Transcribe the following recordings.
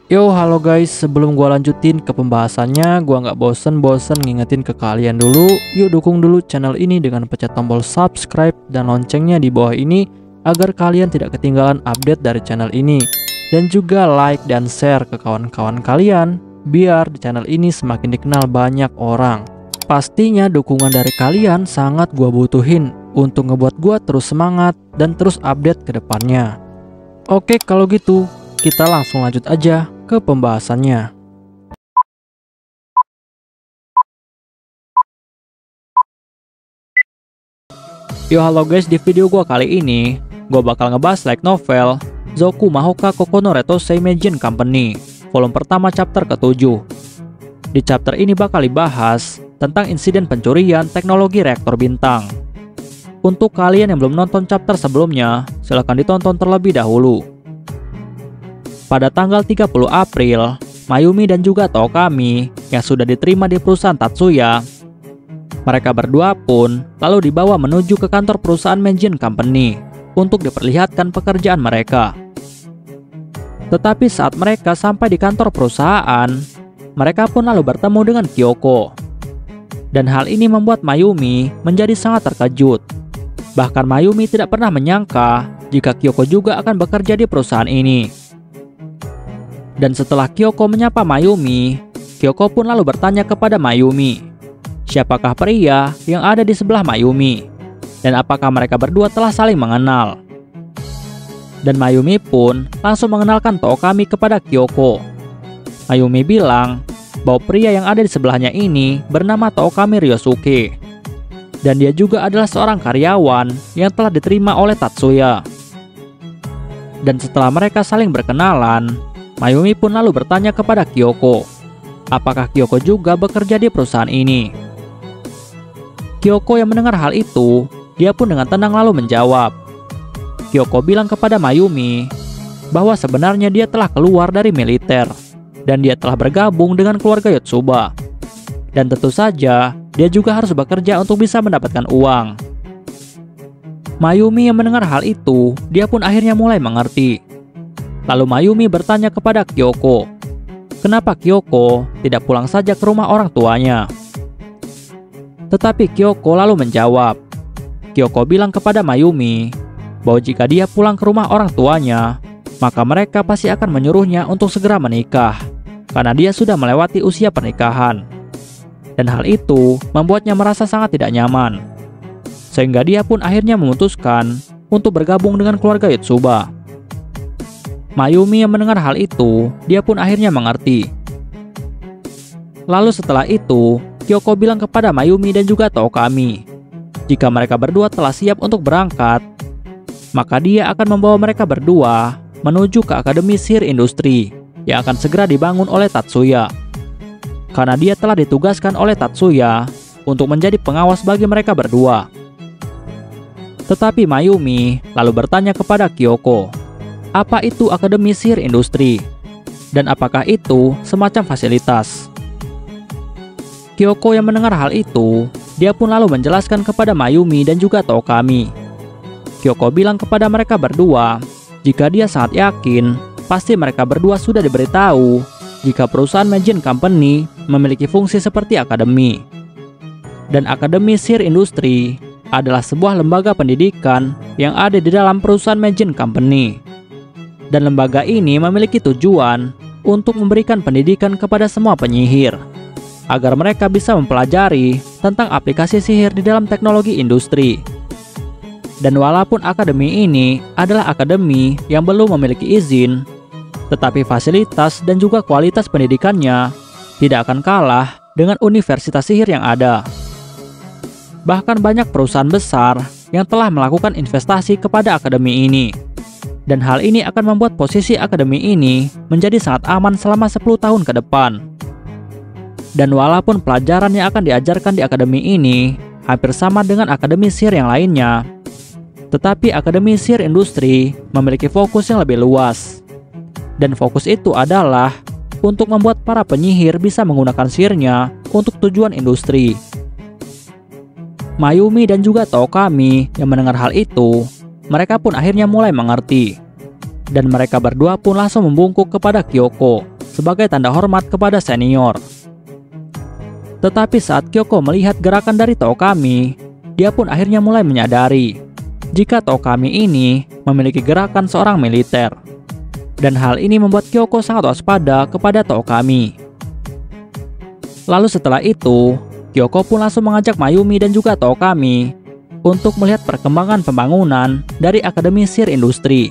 Yo, halo guys, sebelum gua lanjutin ke pembahasannya, gua nggak bosen-bosen ngingetin ke kalian dulu. Yuk dukung dulu channel ini dengan pencet tombol subscribe dan loncengnya di bawah ini agar kalian tidak ketinggalan update dari channel ini. Dan juga like dan share ke kawan-kawan kalian biar di channel ini semakin dikenal banyak orang. Pastinya dukungan dari kalian sangat gua butuhin untuk ngebuat gua terus semangat dan terus update ke depannya. Oke, kalau gitu kita langsung lanjut aja ke pembahasannya. Yo, halo guys, di video gua kali ini gua bakal ngebahas light novel Zoku Mahoka Koko no Reto Seimejin Company volume pertama chapter ke-7. Di chapter ini bakal dibahas tentang insiden pencurian teknologi reaktor bintang. Untuk kalian yang belum nonton chapter sebelumnya, silahkan ditonton terlebih dahulu. Pada tanggal 30 April, Mayumi dan juga Tookami yang sudah diterima di perusahaan Tatsuya, mereka berdua pun lalu dibawa menuju ke kantor perusahaan Meijin Company untuk diperlihatkan pekerjaan mereka. Tetapi saat mereka sampai di kantor perusahaan, mereka pun lalu bertemu dengan Kyoko. Dan hal ini membuat Mayumi menjadi sangat terkejut. Bahkan Mayumi tidak pernah menyangka jika Kyoko juga akan bekerja di perusahaan ini. Dan setelah Kyoko menyapa Mayumi, Kyoko pun lalu bertanya kepada Mayumi, siapakah pria yang ada di sebelah Mayumi, dan apakah mereka berdua telah saling mengenal. Dan Mayumi pun langsung mengenalkan Tookami kepada Kyoko. Mayumi bilang bahwa pria yang ada di sebelahnya ini bernama Tookami Ryosuke, dan dia juga adalah seorang karyawan yang telah diterima oleh Tatsuya. Dan setelah mereka saling berkenalan, Mayumi pun lalu bertanya kepada Kyoko, apakah Kyoko juga bekerja di perusahaan ini. Kyoko yang mendengar hal itu, dia pun dengan tenang lalu menjawab. Kyoko bilang kepada Mayumi bahwa sebenarnya dia telah keluar dari militer dan dia telah bergabung dengan keluarga Yotsuba. Dan tentu saja, dia juga harus bekerja untuk bisa mendapatkan uang. Mayumi yang mendengar hal itu, dia pun akhirnya mulai mengerti. Lalu Mayumi bertanya kepada Kyoko, kenapa Kyoko tidak pulang saja ke rumah orang tuanya? Tetapi Kyoko lalu menjawab. Kyoko bilang kepada Mayumi bahwa jika dia pulang ke rumah orang tuanya, maka mereka pasti akan menyuruhnya untuk segera menikah, karena dia sudah melewati usia pernikahan. Dan hal itu membuatnya merasa sangat tidak nyaman, sehingga dia pun akhirnya memutuskan untuk bergabung dengan keluarga Yotsuba. Mayumi yang mendengar hal itu, dia pun akhirnya mengerti. Lalu setelah itu, Kyoko bilang kepada Mayumi dan juga Tookami, jika mereka berdua telah siap untuk berangkat, maka dia akan membawa mereka berdua menuju ke Akademi Sihir Industri yang akan segera dibangun oleh Tatsuya. Karena dia telah ditugaskan oleh Tatsuya untuk menjadi pengawas bagi mereka berdua. Tetapi Mayumi lalu bertanya kepada Kyoko, apa itu Akademi Sihir Industri? Dan apakah itu semacam fasilitas? Kyoko yang mendengar hal itu, dia pun lalu menjelaskan kepada Mayumi dan juga Tookami. Kyoko bilang kepada mereka berdua, jika dia sangat yakin, pasti mereka berdua sudah diberitahu jika perusahaan Meijin Company memiliki fungsi seperti akademi. Dan Akademi Sihir Industri adalah sebuah lembaga pendidikan yang ada di dalam perusahaan Meijin Company. Dan lembaga ini memiliki tujuan untuk memberikan pendidikan kepada semua penyihir, agar mereka bisa mempelajari tentang aplikasi sihir di dalam teknologi industri. Dan walaupun akademi ini adalah akademi yang belum memiliki izin, tetapi fasilitas dan juga kualitas pendidikannya tidak akan kalah dengan universitas sihir yang ada. Bahkan banyak perusahaan besar yang telah melakukan investasi kepada akademi ini. Dan hal ini akan membuat posisi akademi ini menjadi sangat aman selama 10 tahun ke depan. Dan walaupun pelajaran yang akan diajarkan di akademi ini hampir sama dengan akademi sihir yang lainnya, tetapi Akademi Sihir Industri memiliki fokus yang lebih luas. Dan fokus itu adalah untuk membuat para penyihir bisa menggunakan sihirnya untuk tujuan industri. Mayumi dan juga Tookami yang mendengar hal itu, mereka pun akhirnya mulai mengerti. Dan mereka berdua pun langsung membungkuk kepada Kyoko sebagai tanda hormat kepada senior. Tetapi saat Kyoko melihat gerakan dari Tookami, dia pun akhirnya mulai menyadari jika Tookami ini memiliki gerakan seorang militer. Dan hal ini membuat Kyoko sangat waspada kepada Tookami. Lalu setelah itu, Kyoko pun langsung mengajak Mayumi dan juga Tookami untuk melihat perkembangan pembangunan dari Akademi Sihir Industri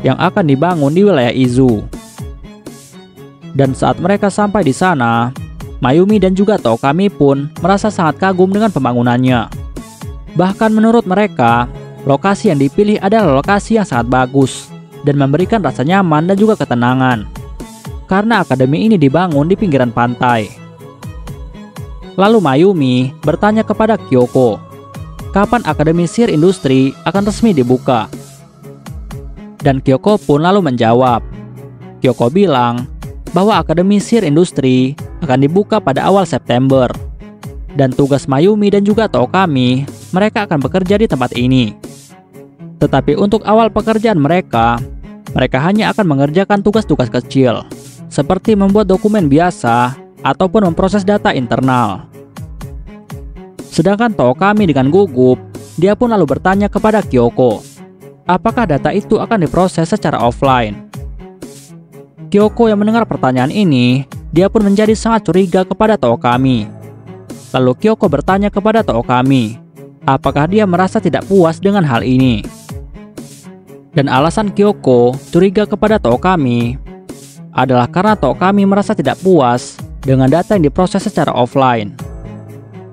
yang akan dibangun di wilayah Izu. Dan saat mereka sampai di sana, Mayumi dan juga Tookami pun merasa sangat kagum dengan pembangunannya. Bahkan menurut mereka, lokasi yang dipilih adalah lokasi yang sangat bagus dan memberikan rasa nyaman dan juga ketenangan, karena akademi ini dibangun di pinggiran pantai. Lalu Mayumi bertanya kepada Kyoko, kapan Akademi Sihir Industri akan resmi dibuka? Dan Kyoko pun lalu menjawab. Kyoko bilang bahwa Akademi Sihir Industri akan dibuka pada awal September. Dan tugas Mayumi dan juga Tookami, mereka akan bekerja di tempat ini. Tetapi untuk awal pekerjaan mereka hanya akan mengerjakan tugas-tugas kecil, seperti membuat dokumen biasa ataupun memproses data internal. Sedangkan Tookami dengan gugup, dia pun lalu bertanya kepada Kyoko, apakah data itu akan diproses secara offline? Kyoko yang mendengar pertanyaan ini, dia pun menjadi sangat curiga kepada Tookami. Lalu Kyoko bertanya kepada Tookami, apakah dia merasa tidak puas dengan hal ini? Dan alasan Kyoko curiga kepada Tookami adalah karena Tookami merasa tidak puas dengan data yang diproses secara offline.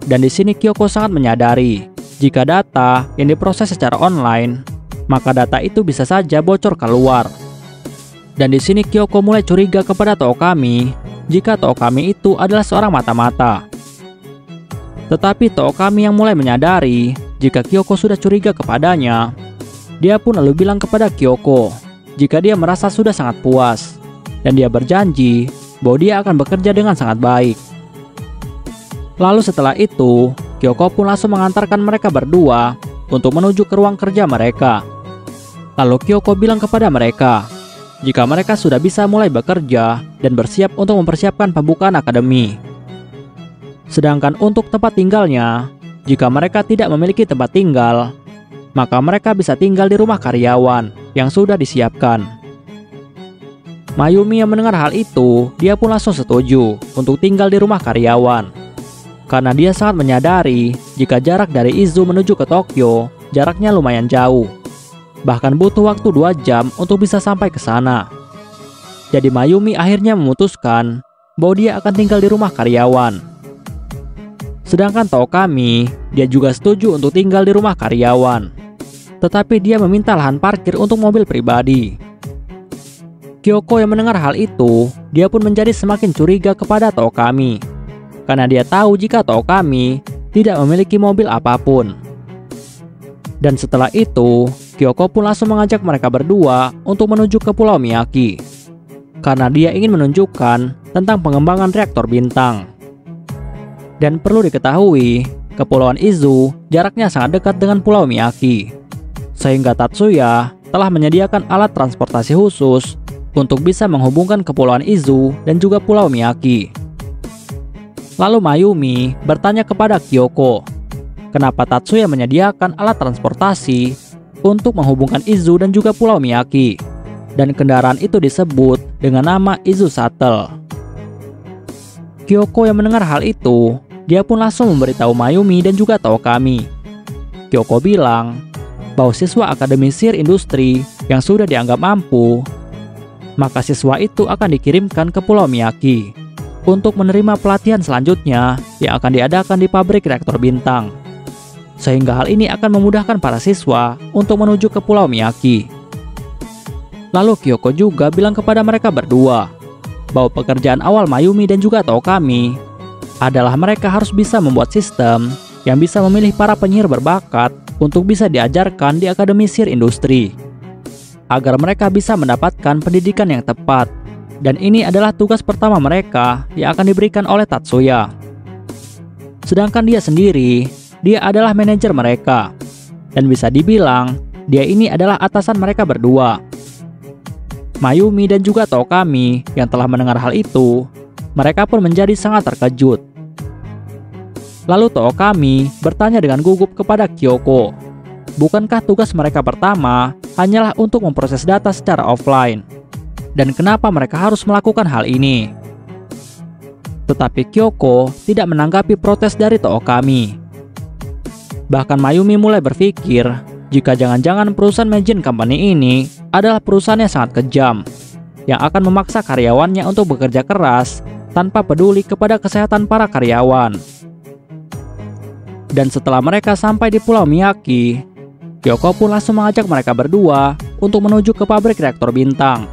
Dan di sini Kyoko sangat menyadari, jika data yang diproses secara online, maka data itu bisa saja bocor keluar. Dan di sini Kyoko mulai curiga kepada Tookami, jika Tookami itu adalah seorang mata-mata. Tetapi Tookami yang mulai menyadari, jika Kyoko sudah curiga kepadanya, dia pun lalu bilang kepada Kyoko, jika dia merasa sudah sangat puas, dan dia berjanji bahwa dia akan bekerja dengan sangat baik. Lalu setelah itu, Kyoko pun langsung mengantarkan mereka berdua untuk menuju ke ruang kerja mereka. Lalu Kyoko bilang kepada mereka, jika mereka sudah bisa mulai bekerja dan bersiap untuk mempersiapkan pembukaan akademi. Sedangkan untuk tempat tinggalnya, jika mereka tidak memiliki tempat tinggal, maka mereka bisa tinggal di rumah karyawan yang sudah disiapkan. Mayumi yang mendengar hal itu, dia pun langsung setuju untuk tinggal di rumah karyawan. Karena dia sangat menyadari jika jarak dari Izu menuju ke Tokyo, jaraknya lumayan jauh. Bahkan butuh waktu 2 jam untuk bisa sampai ke sana. Jadi Mayumi akhirnya memutuskan bahwa dia akan tinggal di rumah karyawan. Sedangkan Tookami, dia juga setuju untuk tinggal di rumah karyawan. Tetapi dia meminta lahan parkir untuk mobil pribadi. Kyoko yang mendengar hal itu, dia pun menjadi semakin curiga kepada Tookami. Karena dia tahu jika Tookami tidak memiliki mobil apapun. Dan setelah itu, Kyoko pun langsung mengajak mereka berdua untuk menuju ke Pulau Miyaki. Karena dia ingin menunjukkan tentang pengembangan reaktor bintang. Dan perlu diketahui, Kepulauan Izu jaraknya sangat dekat dengan Pulau Miyaki. Sehingga Tatsuya telah menyediakan alat transportasi khusus untuk bisa menghubungkan Kepulauan Izu dan juga Pulau Miyaki. Lalu Mayumi bertanya kepada Kyoko, kenapa Tatsuya menyediakan alat transportasi untuk menghubungkan Izu dan juga Pulau Miyaki, dan kendaraan itu disebut dengan nama Izu Shuttle. Kyoko yang mendengar hal itu, dia pun langsung memberitahu Mayumi dan juga Tookami. Kyoko bilang bahwa siswa Akademi Sihir Industri yang sudah dianggap mampu, maka siswa itu akan dikirimkan ke Pulau Miyaki untuk menerima pelatihan selanjutnya yang akan diadakan di pabrik reaktor bintang. Sehingga hal ini akan memudahkan para siswa untuk menuju ke Pulau Miyaki. Lalu Kyoko juga bilang kepada mereka berdua bahwa pekerjaan awal Mayumi dan juga Tookami adalah mereka harus bisa membuat sistem yang bisa memilih para penyihir berbakat untuk bisa diajarkan di Akademi Sihir Industri, agar mereka bisa mendapatkan pendidikan yang tepat. Dan ini adalah tugas pertama mereka yang akan diberikan oleh Tatsuya. Sedangkan dia sendiri, dia adalah manajer mereka. Dan bisa dibilang, dia ini adalah atasan mereka berdua. Mayumi dan juga Tookami yang telah mendengar hal itu, mereka pun menjadi sangat terkejut. Lalu Tookami bertanya dengan gugup kepada Kyoko, bukankah tugas mereka pertama hanyalah untuk memproses data secara offline? Dan kenapa mereka harus melakukan hal ini? Tetapi Kyoko tidak menanggapi protes dari Tookami. Bahkan Mayumi mulai berpikir jika jangan-jangan perusahaan Magin Company ini adalah perusahaan yang sangat kejam, yang akan memaksa karyawannya untuk bekerja keras tanpa peduli kepada kesehatan para karyawan. Dan setelah mereka sampai di Pulau Miyaki, Kyoko pun langsung mengajak mereka berdua untuk menuju ke pabrik reaktor bintang.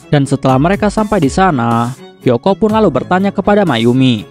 Dan setelah mereka sampai di sana, Kyoko pun lalu bertanya kepada Mayumi,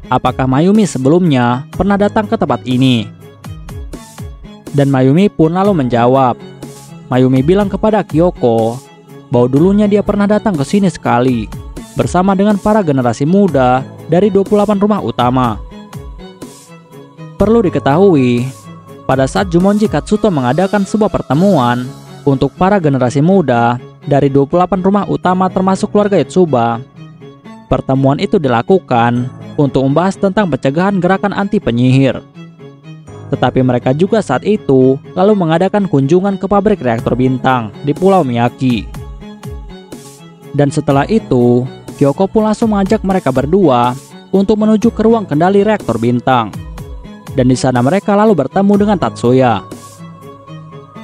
apakah Mayumi sebelumnya pernah datang ke tempat ini? Dan Mayumi pun lalu menjawab. Mayumi bilang kepada Kyoko bahwa dulunya dia pernah datang ke sini sekali bersama dengan para generasi muda dari 28 rumah utama. Perlu diketahui, pada saat Jumonji Katsuto mengadakan sebuah pertemuan untuk para generasi muda dari 28 rumah utama termasuk keluarga Yotsuba, pertemuan itu dilakukan untuk membahas tentang pencegahan gerakan anti penyihir. Tetapi mereka juga saat itu lalu mengadakan kunjungan ke pabrik reaktor bintang di Pulau Miyaki. Dan setelah itu, Kyoko pun langsung mengajak mereka berdua untuk menuju ke ruang kendali reaktor bintang. Dan di sana mereka lalu bertemu dengan Tatsuya.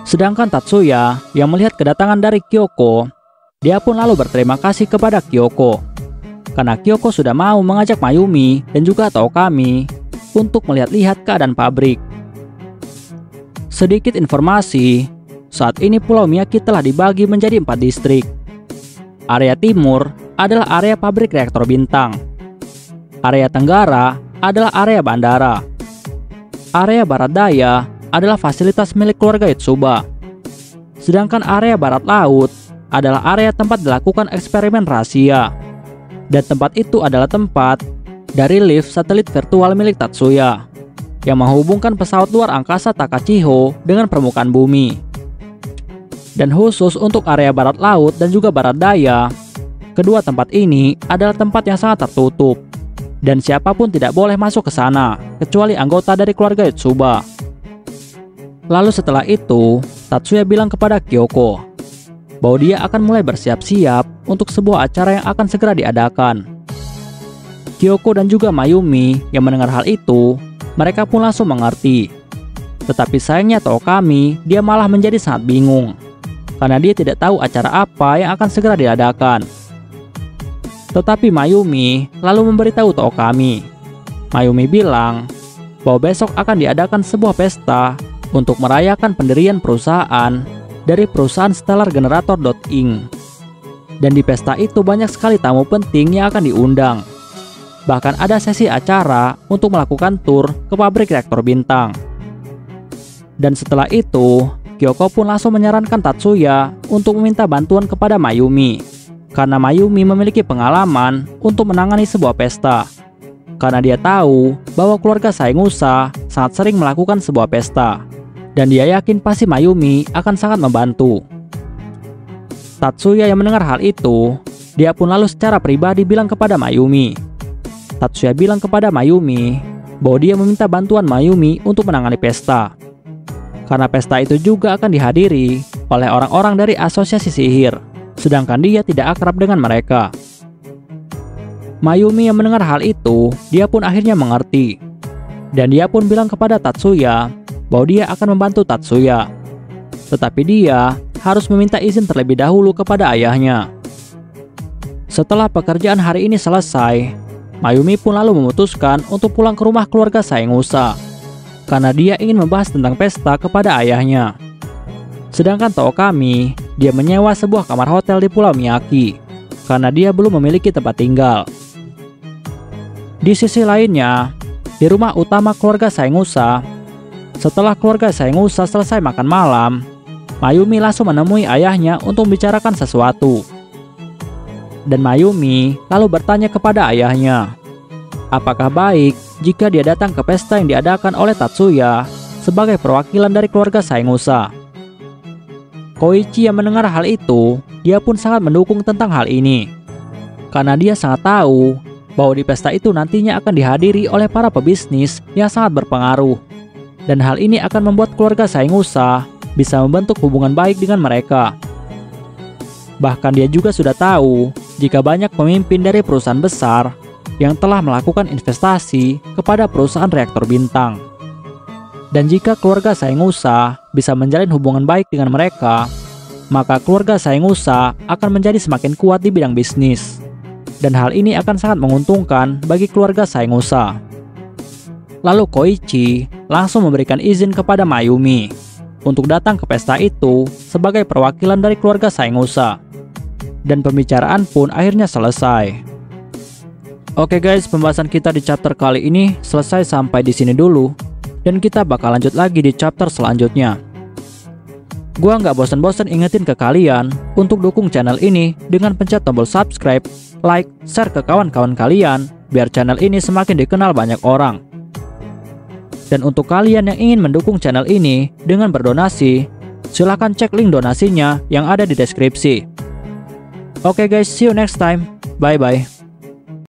Sedangkan Tatsuya yang melihat kedatangan dari Kyoko, dia pun lalu berterima kasih kepada Kyoko karena Kyoko sudah mau mengajak Mayumi dan juga Tookami untuk melihat-lihat keadaan pabrik. Sedikit informasi, saat ini Pulau Miyaki telah dibagi menjadi 4 distrik. Area timur adalah area pabrik reaktor bintang. Area tenggara adalah area bandara. Area barat daya adalah fasilitas milik keluarga Yotsuba. Sedangkan area barat laut adalah area tempat dilakukan eksperimen rahasia. Dan tempat itu adalah tempat dari lift satelit virtual milik Tatsuya yang menghubungkan pesawat luar angkasa Takachiho dengan permukaan bumi. Dan khusus untuk area barat laut dan juga barat daya, kedua tempat ini adalah tempat yang sangat tertutup dan siapapun tidak boleh masuk ke sana kecuali anggota dari keluarga Yotsuba. Lalu setelah itu, Tatsuya bilang kepada Kyoko bahwa dia akan mulai bersiap-siap untuk sebuah acara yang akan segera diadakan. Kyoko dan juga Mayumi yang mendengar hal itu, mereka pun langsung mengerti. Tetapi sayangnya Tookami, dia malah menjadi sangat bingung karena dia tidak tahu acara apa yang akan segera diadakan. Tetapi Mayumi lalu memberitahu Tookami. Mayumi bilang bahwa besok akan diadakan sebuah pesta untuk merayakan pendirian perusahaan dari perusahaan Stellar Generator Inc. Dan di pesta itu banyak sekali tamu penting yang akan diundang. Bahkan ada sesi acara untuk melakukan tur ke pabrik reaktor bintang. Dan setelah itu, Kyoko pun langsung menyarankan Tatsuya untuk meminta bantuan kepada Mayumi karena Mayumi memiliki pengalaman untuk menangani sebuah pesta. Karena dia tahu bahwa keluarga Saengusa sangat sering melakukan sebuah pesta. Dan dia yakin pasti Mayumi akan sangat membantu. Tatsuya yang mendengar hal itu, dia pun lalu secara pribadi bilang kepada Mayumi. Tatsuya bilang kepada Mayumi bahwa dia meminta bantuan Mayumi untuk menangani pesta. Karena pesta itu juga akan dihadiri oleh orang-orang dari asosiasi sihir, sedangkan dia tidak akrab dengan mereka. Mayumi yang mendengar hal itu, dia pun akhirnya mengerti. Dan dia pun bilang kepada Tatsuya bahwa dia akan membantu Tatsuya. Tetapi dia harus meminta izin terlebih dahulu kepada ayahnya. Setelah pekerjaan hari ini selesai, Mayumi pun lalu memutuskan untuk pulang ke rumah keluarga Saengusa karena dia ingin membahas tentang pesta kepada ayahnya. Sedangkan Tookami, dia menyewa sebuah kamar hotel di Pulau Miyaki karena dia belum memiliki tempat tinggal. Di sisi lainnya, di rumah utama keluarga Saengusa, setelah keluarga Saengusa selesai makan malam, Mayumi langsung menemui ayahnya untuk membicarakan sesuatu. Dan Mayumi lalu bertanya kepada ayahnya, apakah baik jika dia datang ke pesta yang diadakan oleh Tatsuya sebagai perwakilan dari keluarga Saengusa. Koichi yang mendengar hal itu, dia pun sangat mendukung tentang hal ini. Karena dia sangat tahu bahwa di pesta itu nantinya akan dihadiri oleh para pebisnis yang sangat berpengaruh. Dan hal ini akan membuat keluarga Saengusa bisa membentuk hubungan baik dengan mereka. Bahkan dia juga sudah tahu jika banyak pemimpin dari perusahaan besar yang telah melakukan investasi kepada perusahaan reaktor bintang. Dan jika keluarga Saengusa bisa menjalin hubungan baik dengan mereka, maka keluarga Saengusa akan menjadi semakin kuat di bidang bisnis. Dan hal ini akan sangat menguntungkan bagi keluarga Saengusa. Lalu Koichi langsung memberikan izin kepada Mayumi untuk datang ke pesta itu sebagai perwakilan dari keluarga Saengusa. Dan pembicaraan pun akhirnya selesai. Oke guys, pembahasan kita di chapter kali ini selesai sampai di sini dulu. Dan kita bakal lanjut lagi di chapter selanjutnya. Gua nggak bosan-bosan ingetin ke kalian untuk dukung channel ini dengan pencet tombol subscribe, like, share ke kawan-kawan kalian, biar channel ini semakin dikenal banyak orang. Dan untuk kalian yang ingin mendukung channel ini dengan berdonasi, silahkan cek link donasinya yang ada di deskripsi. Oke guys, see you next time. Bye-bye.